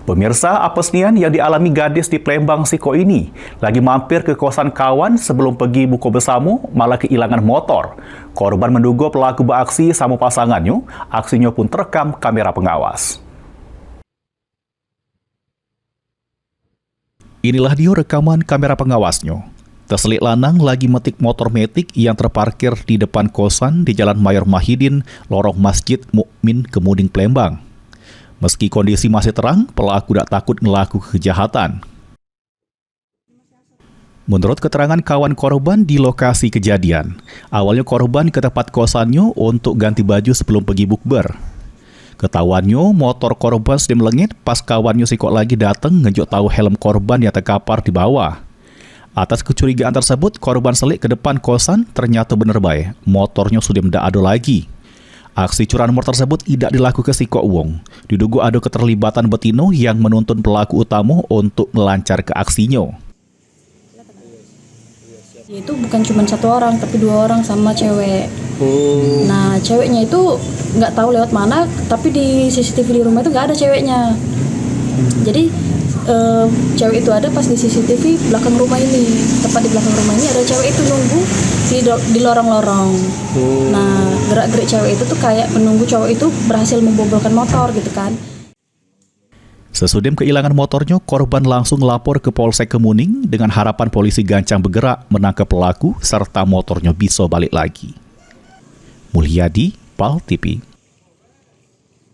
Pemirsa, apesnian yang dialami gadis di Plembang Siko ini lagi mampir ke kosan kawan sebelum pergi buka bersama malah kehilangan motor. Korban menduga pelaku beraksi sama pasangannya, aksinya pun terekam kamera pengawas. Inilah dia rekaman kamera pengawasnya. Terselit lanang lagi metik motor metik yang terparkir di depan kosan di Jalan Mayor Mahidin, lorong Masjid Mukmin Kemuding, Plembang. Meski kondisi masih terang, pelaku tak takut melakukan kejahatan. Menurut keterangan kawan korban di lokasi kejadian, awalnya korban ke tempat kosannya untuk ganti baju sebelum pergi bukber. Ketahuannya, motor korban sedang melengit pas kawannya sikok lagi datang ngejuk tahu helm korban yang terkapar di bawah. Atas kecurigaan tersebut, korban selik ke depan kosan, ternyata benar baik, motornya sudah tidak ada lagi. Aksi curanmor tersebut tidak dilakukan sikok wong. Diduga ada keterlibatan betino yang menuntun pelaku utama untuk melancar ke aksinya. Itu bukan cuma satu orang, tapi 2 orang sama cewek. Nah, ceweknya itu nggak tahu lewat mana, tapi di CCTV di rumah itu nggak ada ceweknya. Jadi cewek itu ada pas di CCTV belakang rumah ini. Tepat di belakang rumah ini ada cewek itu nunggu di lorong-lorong. Nah, gerak-gerik cewek itu tuh kayak menunggu cowok itu berhasil membobolkan motor gitu kan. Sesudah kehilangan motornya, korban langsung lapor ke Polsek Kemuning dengan harapan polisi Gancang bergerak menangkap pelaku serta motornya bisa balik lagi. Mulyadi, PAL TV.